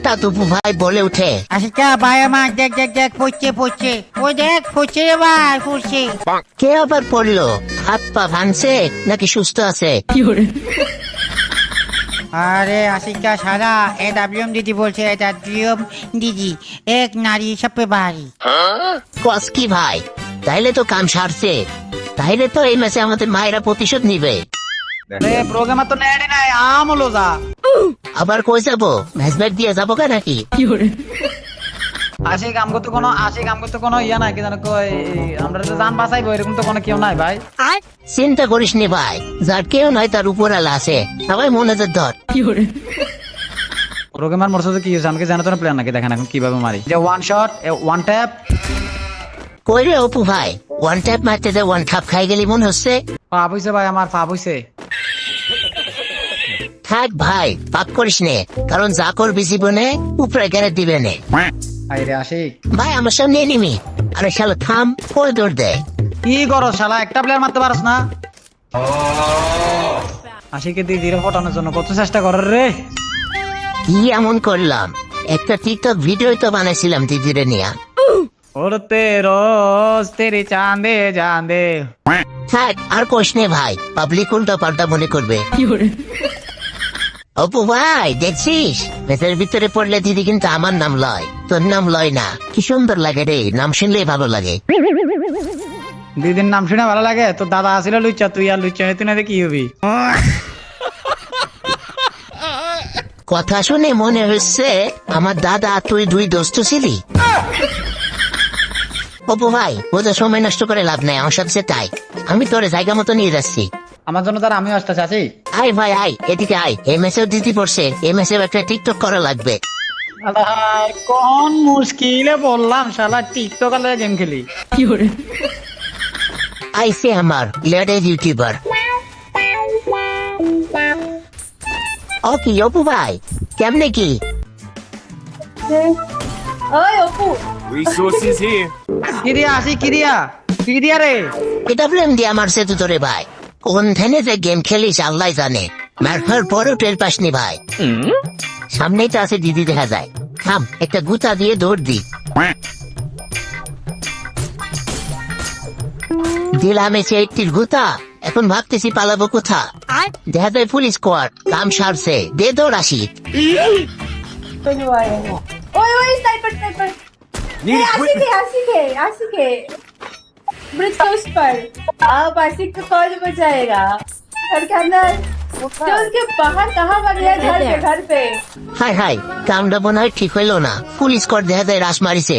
হঠাৎ অপু ভাই বলে উঠে, আশিকা ভাই আমার দেখ দেখ দেখ পড়ছে ওই দেখ পড়ছে রে ভাই পড়ছে। কে আবার পড়লো? হাত পা ভাঙছে নাকি সুস্থ আছে? আরে আশিকা সারা এডাব্লিউএম দিদি বলছে, এডাব্লিউএম দিদি এক নারী সবে ভারী। কস কি ভাই? তাইলে তো কাম সারছে। তাইলে তো এই ম্যাচে আমাদের মায়েরা প্রতিশোধ নিবে। প্রোগ্রামার তো নেড়ে নাই আম হলো যা। আবার কই যাবো? ম্যাচ ব্যাট দিয়ে যাবো কে নাকি? আশিক আমগো তো কোনো ইয়া নাই কি জানো কই, আমরা তো জান বাঁচাইবো এরকম তো কোনো কেউ নাই ভাই। চিন্তা করিস নি ভাই, যার কেউ নয় তার উপর আলা আছে। সবাই মনে ধর। প্রোগ্রামার মোর সাথে কি হয়েছে আমাকে জানো তো না, প্ল্যান নাকি দেখেন এখন কিভাবে মারি। যে ওয়ান শট ওয়ান ট্যাপ। কই রে অপু ভাই, ওয়ান ট্যাপ মারতে যে ওয়ান খাপ খাই গেলি মন হচ্ছে। পাপ হইছে ভাই, আমার পাপ হইছে। থাক ভাই, পাপ করিস নে, কারণ যা করবি জীবনে উপরে গেড়ে দিবে নে। আইরে আশিক ভাই আমার সামনে নিমি। আরে শালা থাম, কই দৌড় দে। কি করো শালা, একটা প্লেয়ার মারতে পারস না? আশিকে দিয়ে ধীরে ফটানোর জন্য কত চেষ্টা কর রে। কি এমন করলাম? একটা টিকটক ভিডিও তো বানাইছিলাম দিদিরে নিয়া। ওরতে রোজ তেরি চাঁদে চাঁদে। থাক আর কোশ নে ভাই, পাবলিক উল্টা পাল্টা মনে করবে। অপু ভাই দেখছিস, ভেতরের ভিতরে পড়লে দিদি কিন্তু আমার নাম লয়, তোর নাম লয় না। কি সুন্দর লাগে রে, নাম শুনলেই ভালো লাগে। দিদির নাম শুনে ভালো লাগে? তোর দাদা আসিল লুচ্চা, তুই আর লুচ্চা হইতে না কি হবি? কথা শুনে মনে হচ্ছে আমার দাদা তুই দুই দোস্ত ছিলি। অপু ভাই ওদের সময় নষ্ট করে লাভ নাই, আমার সাথে তাই আমি তোরে জায়গা মতো নিয়ে যাচ্ছি। আমার জন্য তার আমিও আসতে চাচ্ছি। আয় ভাই আয়, এদিকে আয়। এই ম্যাচেও দিদি পড়ছে, এই ম্যাচেও একটা টিকটক করা লাগবে। কোন মুশকিলে বললাম শালা, টিকটক আর গেম খেলি। আইসে আমার লেডেজ ইউটিউবার। ও কি অপু ভাই, কেমনে কি? ওই অপু, Resources here. কিরিয়া আসি কিরিয়া রে। এটা প্রেম দিয়ে আমার সেতু তোরে ভাই। কোন ধ্যানে যে গেম খেলিস আল্লাহ জানে, মারফার পরেও টের পাসনি ভাই। সামনেই তো আছে দিদি দেখা যায়। থাম, একটা গুতা দিয়ে দৌড় দি। দিলাম এসে একটির গুতা, এখন ভাবতেছি পালাবো কোথা। দেখা যায় পুলিশ স্কোয়াড, কাম সারছে, দে দৌড় আসি। कोई नहीं आया है। ओए स्नाइपर आशिक है ब्रिज के उस पर। अब आशिक को कौन बचाएगा? घर के अंदर जो उसके बाहर कहाँ भाग गया? घर पे হাই হাই, কামটা মনে হয় ঠিক হইলো না। পুলিশ স্কোয়াড দেখা যায় রাস মারিছে।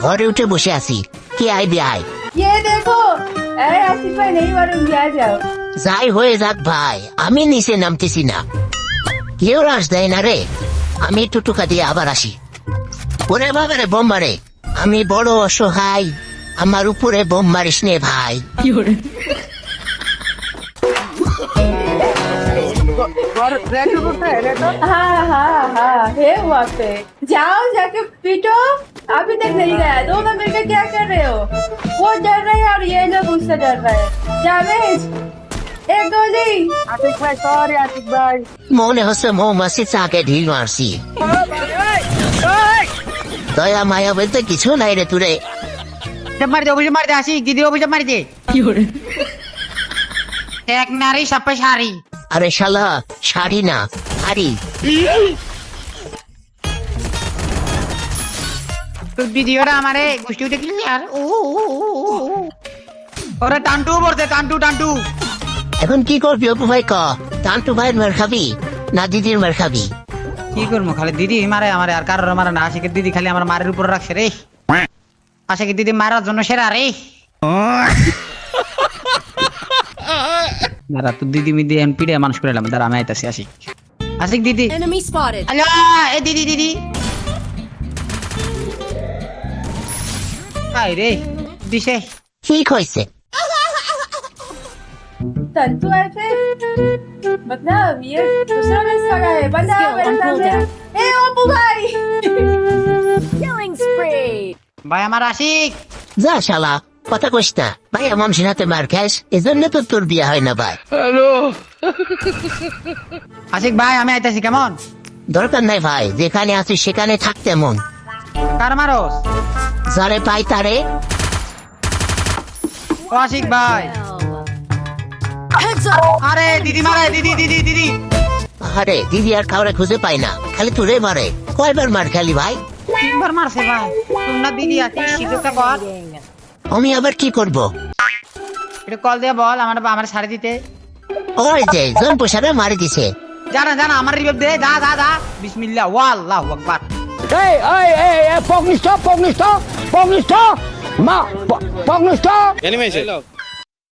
ঘরে উঠে বসে আছি, কি আইডিয়া আয়। ये देखो, अरे आशिक भाई नहीं मारूंगी, आ जाओ। যাই হয়ে যাক ভাই, আমি নিচে নামতেছি না। কেউ রাস দেয় না রে, আমি টুটুকা দিয়ে আবার আসি। ওরে বাবারে বোম মারে, আমি বড় অসহায়, আমার উপরে বোম মারিস নে ভাই। हाँ है वहाँ पे। जाओ जाके पीटो। अभी तक नहीं गया, दोनों मिलकर क्या कर रहे हो? वो डर रहे हैं और ये लोग उससे डर रहे हैं। जावेद, एक गोली। আশিক ভাই সরি আশিক ভাই। মনে হচ্ছে মৌমাছি চাকে ঢিল মারছি। দয়া মায়া বলতে কিছু নাই রে তুরে। অভিযোগ মারি দে আশিক দিদি, অভিযোগ মারি দে। এক নারী সবে সারি। আরে শালা শাড়ি না হাড়ি। তোর ভিডিওটা আমারে গোষ্ঠী দেখলি আর ওরে টান্টু পড়ছে, টান্টু। এখন কি করবি অপু ভাই ক? টান্টু ভাইয়ের মার খাবি না দিদির মার খাবি? কি করবো, খালি দিদি মারে আমারে, আর কারোর মারে না। আশিকের দিদি খালি আমার মারের উপর রাখছে রে। আশিকের দিদি মারার জন্য সেরা রে। দাঁড়া, তোর দিদি মিদি এখন পিড়ে মানুষ করে এলাম, দাঁড়া আমি আইতাছি। আশিক দিদি, Enemy spotted. হ্যালো এ দিদি হাই রে দিশে। ঠিক হয়েছে। तंतु ऐसे मतलब ये दूसरा मिस लगा है। बंदा मेरे सामने। ए ओपू भाई, Killing spree. ভাই আমার আশিক। যা শালা, কথা কইস না ভাই। আমার হাতে মার খাস, এজন্য তো তোর বিয়ে হয় না ভাই। আশিক ভাই আমি আইতাছি, কেমন? দরকার নাই ভাই, যেখানে আছি সেখানে থাকতে মন। কার মারোস? যারে পাই তারে। ও আশিক ভাই। Heads up! আরে দিদি মারে, দিদি দিদি দিদি। আরে দিদি আর কাউরে খুঁজে পাই না, খালি তোরে মারে। কয়বার মার খালি ভাই? তিনবার মারছে ভাই। তোমরা দিদি আছিস, শিখতে কর। আমি আবার কি করব? একটু কল দিয়ে বল আমার ছাড়ে দিতে। ওই যে জম্পু সারা মারি দিছে। জানা জানা আমার রিভাইভ দে, যা যা যা। বিসমিল্লাহ, ওয়াল্লাহু আকবার। Pognisto! Enemy আছে